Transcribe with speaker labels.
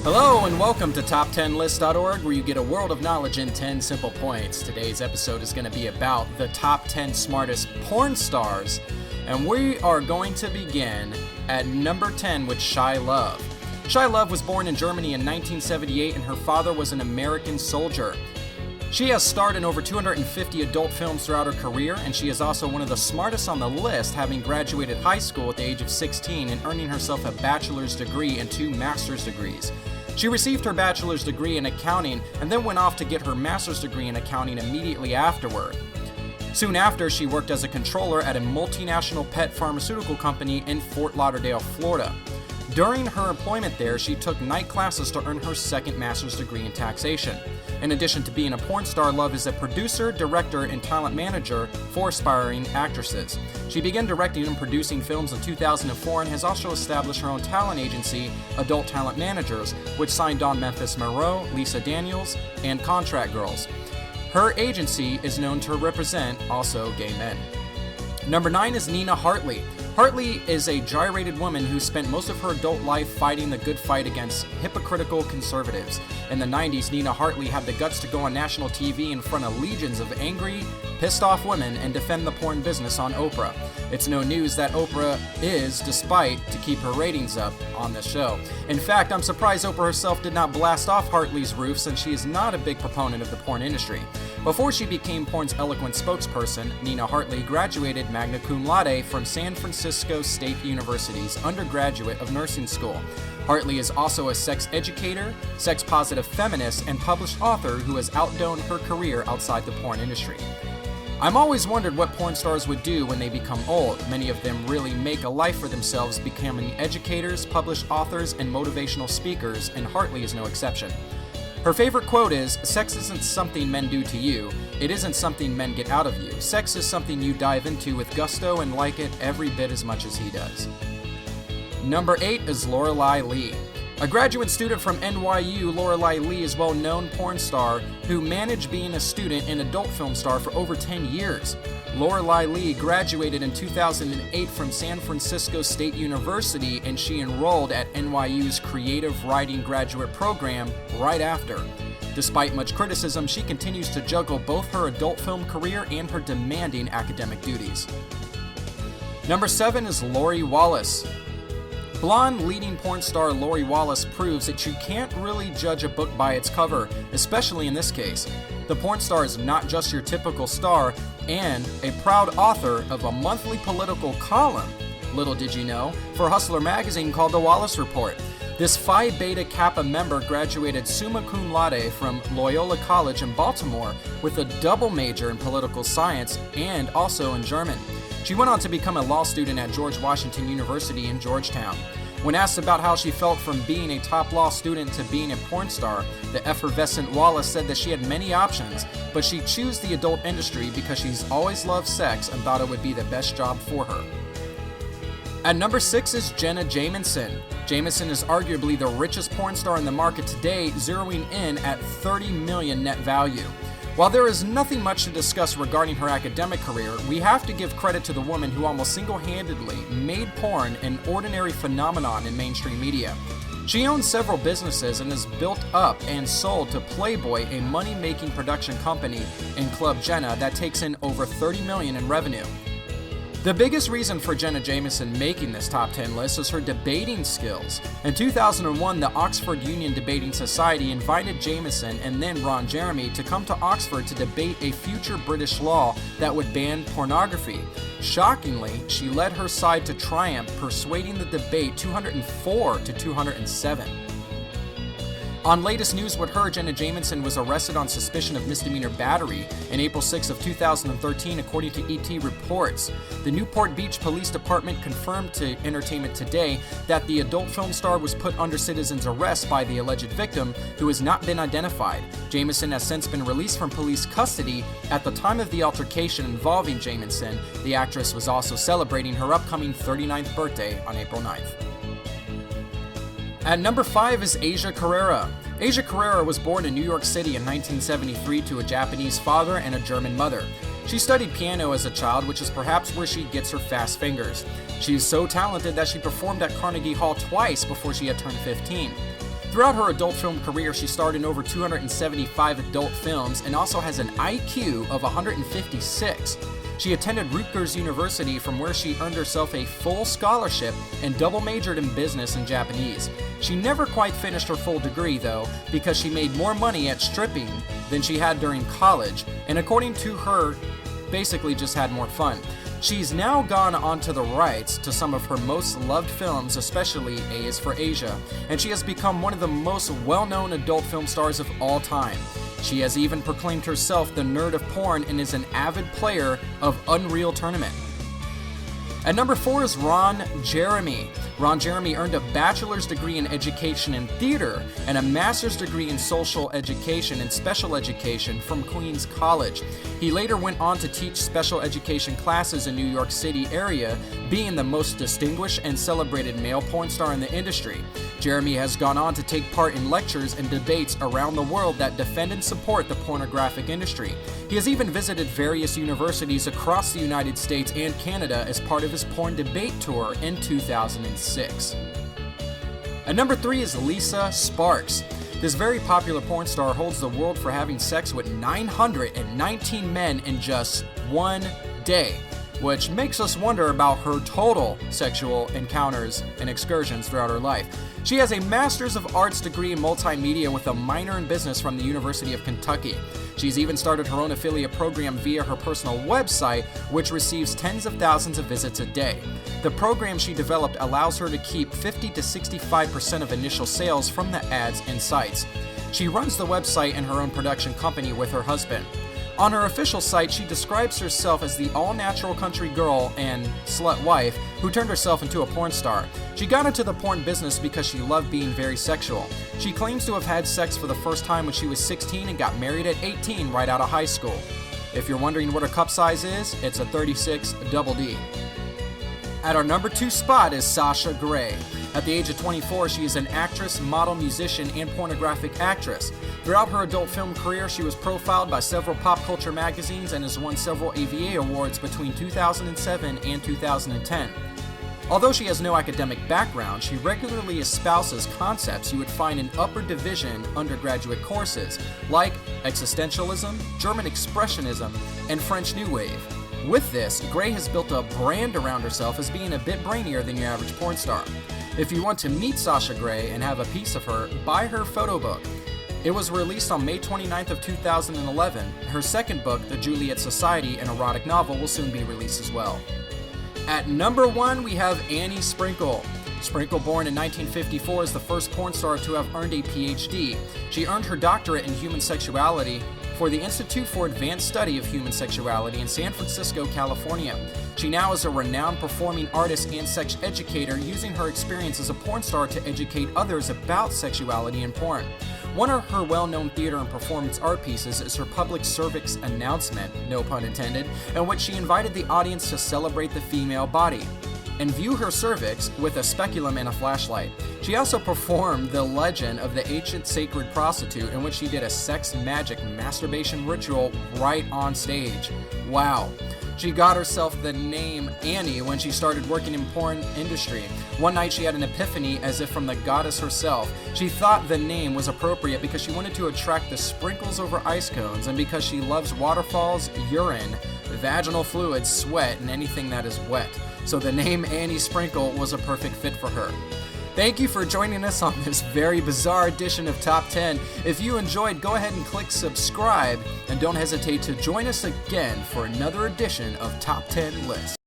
Speaker 1: Hello and welcome to Top10List.org, where you get a world of knowledge in 10 simple points. Today's episode is going to be about the top 10 smartest porn stars, and we are going to begin at number 10 with Shia LaBeouf. Shia LaBeouf was born in Germany in 1978, and her father was an American soldier. She has starred in over 250 adult films throughout her career, and she is also one of the smartest on the list, having graduated high school at the age of 16 and earning herself a bachelor's degree and 2 master's degrees. She received her bachelor's degree in accounting and then went off to get her master's degree in accounting immediately afterward. Soon after, she worked as a controller at a multinational pet pharmaceutical company in Fort Lauderdale, Florida. During her employment there, she took night classes to earn her second master's degree in taxation. In addition to being a porn star, LaBeouf is a producer, director, and talent manager for aspiring actresses. She began directing and producing films in 2004 and has also established her own talent agency, Adult Talent Managers, which signed Dawn Memphis Monroe, Lisa Daniels, and Contract Girls. Her agency is known to represent also gay men. Number 9 is Nina Hartley. Hartley is a gyrated woman who spent most of her adult life fighting the good fight against hypocritical conservatives. In the 90s, Nina Hartley had the guts to go on national TV in front of legions of angry, pissed-off women and defend the porn business on Oprah. It's no news that Oprah is, despite, to keep her ratings up on the show. In fact, I'm surprised Oprah herself did not blast off Hartley's roof, since she is not a big proponent of the porn industry. Before she became porn's eloquent spokesperson, Nina Hartley graduated magna cum laude from San Francisco State University's undergraduate of nursing school. Hartley is also a sex educator, sex-positive feminist, and published author who has outdone her career outside the porn industry. I've always wondered what porn stars would do when they become old. Many of them really make a life for themselves, becoming educators, published authors, and motivational speakers, and Hartley is no exception. Her favorite quote is, "Sex isn't something men do to you. It isn't something men get out of you. Sex is something you dive into with gusto and like it every bit as much as he does." Number 8 is Lorelei Lee. A graduate student from NYU, Lorelei Lee is a well-known porn star who managed being a student and adult film star for over 10 years. Lorelei Lee graduated in 2008 from San Francisco State University, and she enrolled at NYU's Creative Writing graduate program right after. Despite much criticism, she continues to juggle both her adult film career and her demanding academic duties. Number 7 is Laurie Wallace. Blonde leading porn star Laurie Wallace proves that you can't really judge a book by its cover, especially in this case. The porn star is not just your typical star and a proud author of a monthly political column, little did you know, for Hustler magazine called The Wallace Report. This Phi Beta Kappa member graduated summa cum laude from Loyola College in Baltimore with a double major in political science and also in German. She went on to become a law student at George Washington University in Georgetown. When asked about how she felt from being a top law student to being a porn star, the effervescent Wallace said that she had many options, but she chose the adult industry because she's always loved sex and thought it would be the best job for her. At number 6 is Jenna Jamison. Jamison is arguably the richest porn star in the market today, zeroing in at $30 million net value. While there is nothing much to discuss regarding her academic career, we have to give credit to the woman who almost single-handedly made porn an ordinary phenomenon in mainstream media. She owns several businesses and has built up and sold to Playboy, a money-making production company, and Club Jenna that takes in over $30 million in revenue. The biggest reason for Jenna Jamison making this top 10 list is her debating skills. In 2001, the Oxford Union Debating Society invited Jamison and then Ron Jeremy to come to Oxford to debate a future British law that would ban pornography. Shockingly, she led her side to triumph, persuading the debate 204 to 207. On latest news with her, Jenna Jamison was arrested on suspicion of misdemeanor battery in April 6 of 2013, according to ET reports. The Newport Beach Police Department confirmed to Entertainment Today that the adult film star was put under citizen's arrest by the alleged victim, who has not been identified. Jamison has since been released from police custody. At the time of the altercation involving Jamison, the actress was also celebrating her upcoming 39th birthday on April 9th. At number 5 is Asia Carrera. Asia Carrera was born in New York City in 1973 to a Japanese father and a German mother. She studied piano as a child, which is perhaps where she gets her fast fingers. She is so talented that she performed at Carnegie Hall twice before she had turned 15. Throughout her adult film career, she starred in over 275 adult films and also has an IQ of 156. She attended Rutgers University, from where she earned herself a full scholarship and double majored in business and Japanese. She never quite finished her full degree, though, because she made more money at stripping than she had during college, and according to her, basically just had more fun. She's now gone on to the rights to some of her most loved films, especially A is for Asia, and she has become one of the most well-known adult film stars of all time. She has even proclaimed herself the nerd of porn and is an avid player of Unreal Tournament. At number 4 is Ron Jeremy. Ron Jeremy earned a bachelor's degree in education in theater and a master's degree in social education and special education from Queens College. He later went on to teach special education classes in New York City area, being the most distinguished and celebrated male porn star in the industry. Jeremy has gone on to take part in lectures and debates around the world that defend and support the pornographic industry. He has even visited various universities across the United States and Canada as part of his porn debate tour in 2006. At number 3 is Lisa Sparks. This very popular porn star holds the world for having sex with 919 men in just one day, which makes us wonder about her total sexual encounters and excursions throughout her life. She has a Master's of Arts degree in multimedia with a minor in business from the University of Kentucky. She's even started her own affiliate program via her personal website, which receives tens of thousands of visits a day. The program she developed allows her to keep 50 to 65% of initial sales from the ads and sites. She runs the website and her own production company with her husband. On her official site, she describes herself as the all-natural country girl and slut wife who turned herself into a porn star. She got into the porn business because she loved being very sexual. She claims to have had sex for the first time when she was 16 and got married at 18 right out of high school. If you're wondering what her cup size is, it's a 36 double D. At our number 2 spot is Sasha Grey. At the age of 24, she is an actress, model, musician, and pornographic actress. Throughout her adult film career, she was profiled by several pop culture magazines and has won several AVA awards between 2007 and 2010. Although she has no academic background, she regularly espouses concepts you would find in upper division undergraduate courses, like existentialism, German expressionism, and French New Wave. With this, Grey has built a brand around herself as being a bit brainier than your average porn star. If you want to meet Sasha Grey and have a piece of her, buy her photo book. It was released on May 29th of 2011. Her second book, The Juliet Society, an erotic novel, will soon be released as well. At number 1, we have Annie Sprinkle. Sprinkle, born in 1954, is the first porn star to have earned a PhD. She earned her doctorate in human sexuality for the Institute for Advanced Study of Human Sexuality in San Francisco, California. She now is a renowned performing artist and sex educator, using her experience as a porn star to educate others about sexuality in porn. One of her well-known theater and performance art pieces is her public cervix announcement, no pun intended, in which she invited the audience to celebrate the female body and view her cervix with a speculum and a flashlight. She also performed The Legend of the Ancient Sacred Prostitute, in which she did a sex magic masturbation ritual right on stage. Wow. She got herself the name Annie when she started working in porn industry. One night she had an epiphany as if from the goddess herself. She thought the name was appropriate because she wanted to attract the sprinkles over ice cones, and because she loves waterfalls, urine, vaginal fluids, sweat, and anything that is wet. So the name Annie Sprinkle was a perfect fit for her. Thank you for joining us on this very bizarre edition of Top 10. If you enjoyed, go ahead and click subscribe, and don't hesitate to join us again for another edition of Top 10 List.